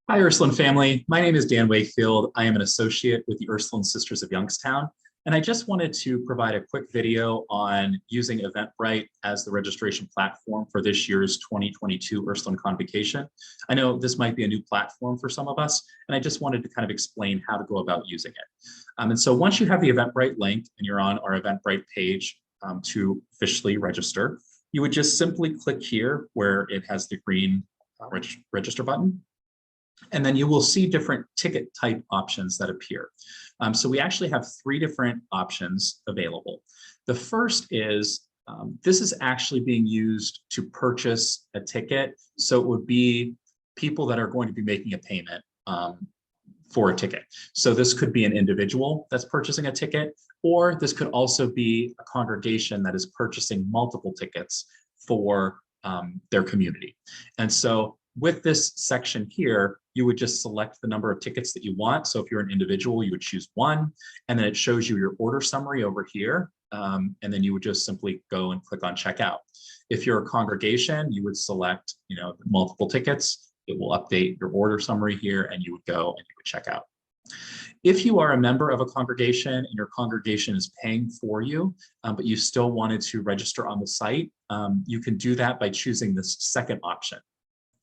Hi, Ursuline family. My name is Dan Wakefield. I am an associate with the Ursuline Sisters of Youngstown, and I just wanted to provide a quick video on using Eventbrite as the registration platform for this year's 2022 Ursuline Convocation. I know this might be a new platform for some of us, and I just wanted to kind of explain how to go about using it. And so once you have the Eventbrite link and you're on our Eventbrite page to officially register, you would just simply click here where it has the green register button. And then you will see different ticket type options that appear. So we actually have three different options available. The first is, this is actually being used to purchase a ticket. So it would be people that are going to be making a payment for a ticket. So this could be an individual that's purchasing a ticket, or this could also be a congregation that is purchasing multiple tickets for their community. And so with this section here, you would just select the number of tickets that you want. So if you're an individual, you would choose one, and then it shows you your order summary over here. And then you would just simply go and click on checkout. If you're a congregation, you would select, multiple tickets. It will update your order summary here, and you would go and you would check out. If you are a member of a congregation and your congregation is paying for you, but you still wanted to register on the site, you can do that by choosing this second option.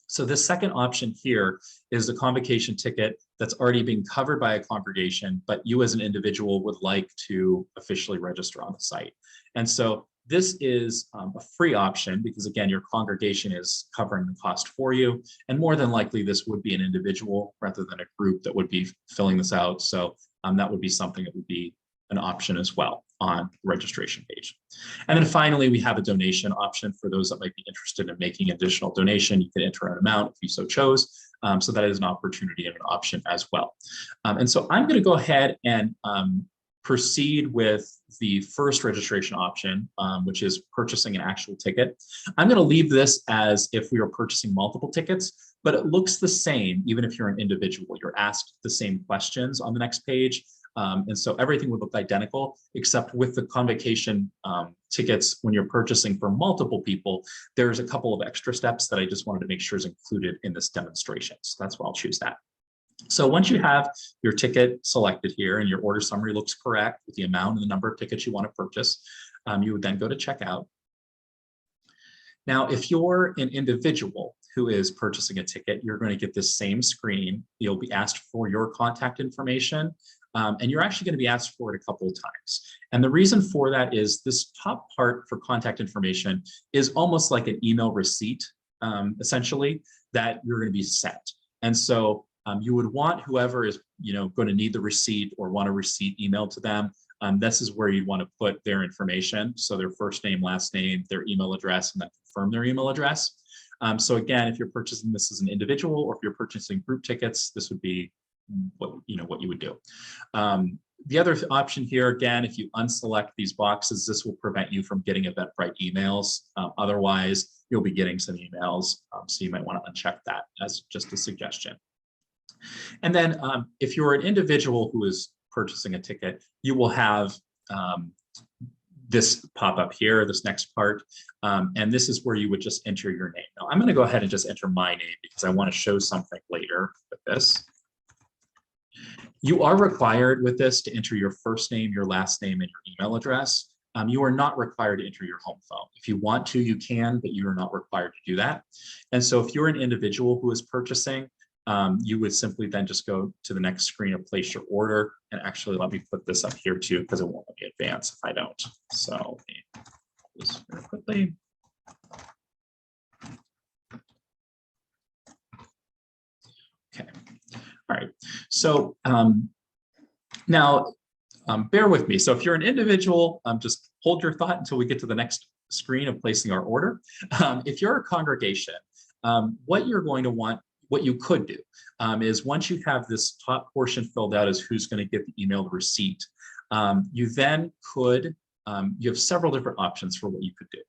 So this second option here is the convocation ticket that's already being covered by a congregation, but you as an individual would like to officially register on the site. And so this is a free option because, again, your congregation is covering the cost for you. And more than likely, this would be an individual rather than a group that would be filling this out. So that would be something that would be an option as well on the registration page. And then finally, we have a donation option for those that might be interested in making additional donation. You can enter an amount if you so chose. So that is an opportunity and an option as well. And so I'm going to go ahead and proceed with the first registration option, which is purchasing an actual ticket. I'm going to leave this as if we are purchasing multiple tickets, but it looks the same even if you're an individual. You're asked the same questions on the next page. And so everything would look identical, except with the convocation tickets, when you're purchasing for multiple people, there's a couple of extra steps that I just wanted to make sure is included in this demonstration. So that's why I'll choose that. So once you have your ticket selected here and your order summary looks correct with the amount and the number of tickets you want to purchase, you would then go to checkout. Now, if you're an individual who is purchasing a ticket, you're going to get this same screen. You'll be asked for your contact information. And you're actually going to be asked for it a couple of times. And the reason for that is this top part for contact information is almost like an email receipt, essentially, that you're going to be sent. And so you would want whoever is going to need the receipt or want a receipt emailed to them. This is where you'd want to put their information. So their first name, last name, their email address, and then confirm their email address. So again, if you're purchasing this as an individual or if you're purchasing group tickets, this would be what you would do. The other option here, again, if you unselect these boxes, this will prevent you from getting Eventbrite emails. Otherwise, you'll be getting some emails. So you might want to uncheck that as just a suggestion. And then if you're an individual who is purchasing a ticket, you will have this pop up here, this next part. And this is where you would just enter your name. Now, I'm going to go ahead and just enter my name because I want to show something later with this. You are required with this to enter your first name, your last name, and your email address. You are not required to enter your home phone. If you want to, you can, but you are not required to do that. And so if you're an individual who is purchasing, you would simply then just go to the next screen and place your order. And actually, let me put this up here too, because it won't let me advance if I don't. So let me do this very quickly. Okay. All right, so now bear with me. So if you're an individual, just hold your thought until we get to the next screen of placing our order. If you're a congregation, what you're going to want, what you could do is once you have this top portion filled out as who's going to get the emailed receipt, you then could, you have several different options for what you could do.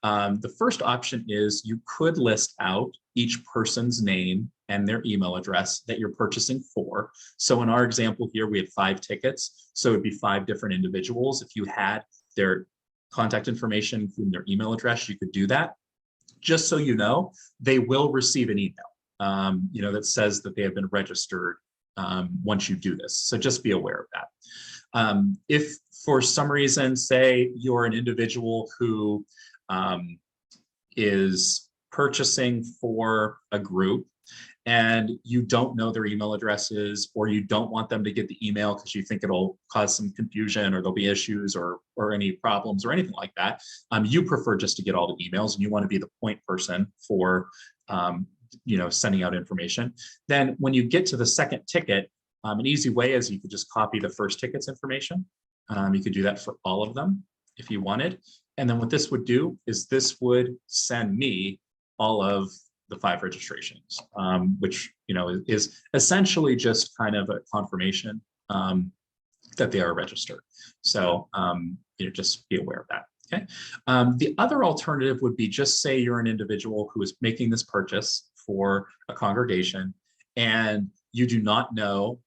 The first option is you could list out each person's name and their email address that you're purchasing for. So in our example here, we had 5 tickets. So it'd be 5 different individuals. If you had their contact information, including their email address, you could do that. Just so you know, they will receive an email. that says that they have been registered once you do this. So just be aware of that. If for some reason, say you're an individual who is purchasing for a group and you don't know their email addresses, or you don't want them to get the email because you think it'll cause some confusion or there'll be issues or any problems or anything like that, you prefer just to get all the emails and you want to be the point person for sending out information. Then when you get to the second ticket, an easy way is you could just copy the first ticket's information. You could do that for all of them if you wanted. And then what this would do is this would send me all of the 5 registrations, which is essentially just kind of a confirmation that they are registered. So just be aware of that. Okay. The other alternative would be, just say you're an individual who is making this purchase for a congregation and you do not know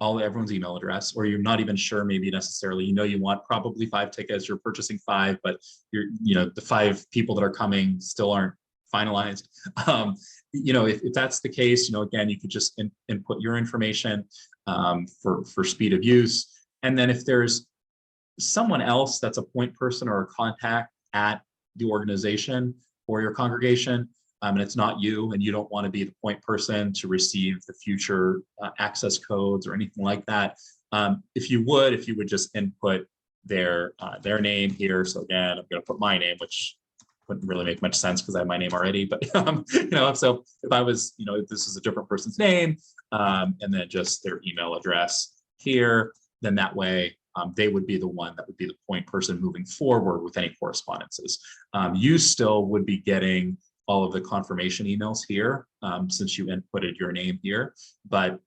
everyone's email address, or you're not even sure maybe necessarily, you want probably 5 tickets, you're purchasing 5, but the 5 people that are coming still aren't finalized. If that's the case, again, you could just input your information for speed of use. And then if there's someone else that's a point person or a contact at the organization or your congregation, and it's not you, and you don't want to be the point person to receive the future access codes or anything like that, if you would just input their name here. So again, I'm going to put my name, which wouldn't really make much sense because I have my name already. But so if I was, if this is a different person's name, and then just their email address here, then that way they would be the one that would be the point person moving forward with any correspondences. You still would be getting all of the confirmation emails here, since you inputted your name here, but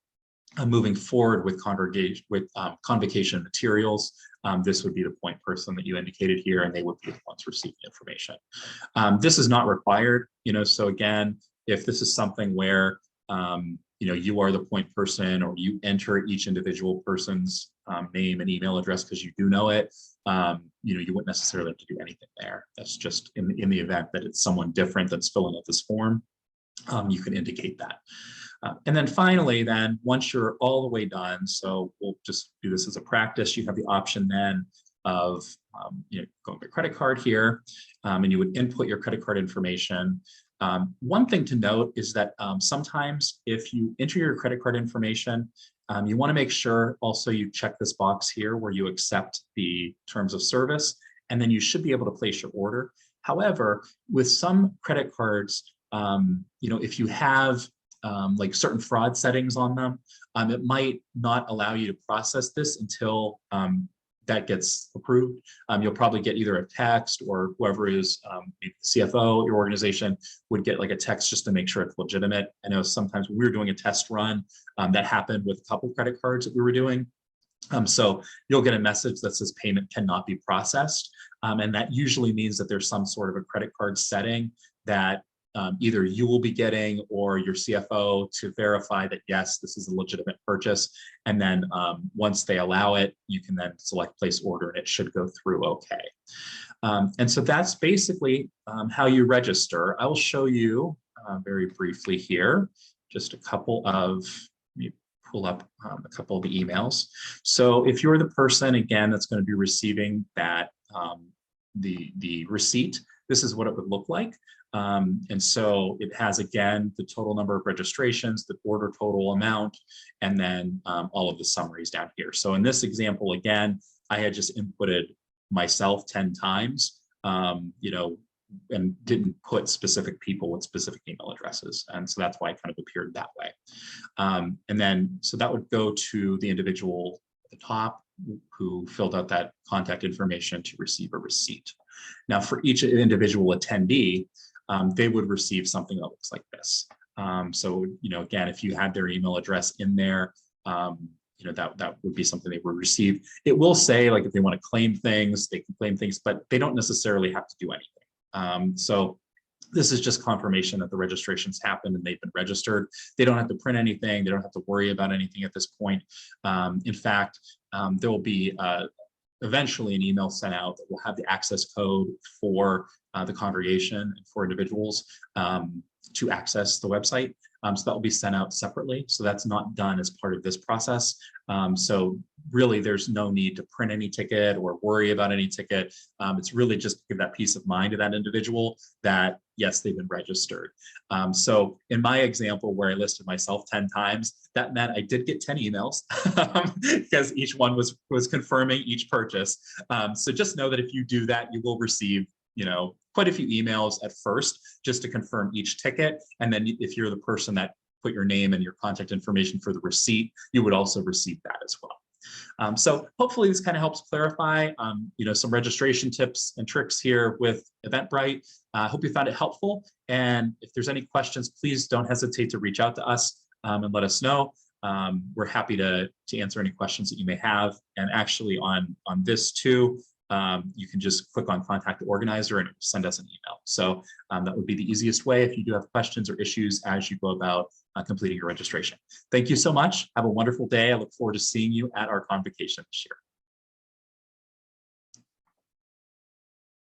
moving forward with convocation materials, this would be the point person that you indicated here, and they would be the ones receiving information. This is not required, so again, if this is something where you are the point person, or you enter each individual person's name and email address because you do know it, you wouldn't necessarily have to do anything there. That's just in the event that it's someone different that's filling out this form, you can indicate that. And then finally, then once you're all the way done, so we'll just do this as a practice, you have the option then of going to credit card here, and you would input your credit card information. One thing to note is that sometimes if you enter your credit card information, you want to make sure also you check this box here where you accept the terms of service, and then you should be able to place your order. However, with some credit cards, if you have like certain fraud settings on them, it might not allow you to process this until that gets approved. You'll probably get either a text, or whoever is the CFO, your organization would get like a text just to make sure it's legitimate. I know sometimes when we were doing a test run, that happened with a couple credit cards that we were doing. So you'll get a message that says payment cannot be processed. And that usually means that there's some sort of a credit card setting that either you will be getting or your CFO to verify that, yes, this is a legitimate purchase. And then once they allow it, you can then select place order and it should go through okay. And so that's basically how you register. I will show you very briefly here, just a couple of, let me pull up a couple of the emails. So if you're the person, again, that's going to be receiving that, the receipt, this is what it would look like. And so it has, again, the total number of registrations, the order total amount, and then all of the summaries down here. So in this example, again, I had just inputted myself 10 times, and didn't put specific people with specific email addresses. And so that's why it kind of appeared that way. And then, so that would go to the individual at the top who filled out that contact information to receive a receipt. Now, for each individual attendee, they would receive something that looks like this. So, again, if you had their email address in there, that would be something they would receive. It will say, like, if they want to claim things, they can claim things, but they don't necessarily have to do anything. So this is just confirmation that the registrations happened and they've been registered. They don't have to print anything. They don't have to worry about anything at this point. In fact, there will be eventually an email sent out that will have the access code for the congregation and for individuals to access the website. So that will be sent out separately. So that's not done as part of this process. So really, there's no need to print any ticket or worry about any ticket. It's really just to give that peace of mind to that individual that, yes, they've been registered. So in my example where I listed myself 10 times, that meant I did get 10 emails because each one was confirming each purchase. So just know that if you do that, you will receive quite a few emails at first just to confirm each ticket. And then if you're the person that put your name and your contact information for the receipt, you would also receive that as well. So hopefully this kind of helps clarify, some registration tips and tricks here with Eventbrite. I hope you found it helpful. And if there's any questions, please don't hesitate to reach out to us and let us know. We're happy to answer any questions that you may have. And actually on this too, you can just click on Contact the Organizer and send us an email. So that would be the easiest way if you do have questions or issues as you go about completing your registration. Thank you so much. Have a wonderful day. I look forward to seeing you at our convocation this year.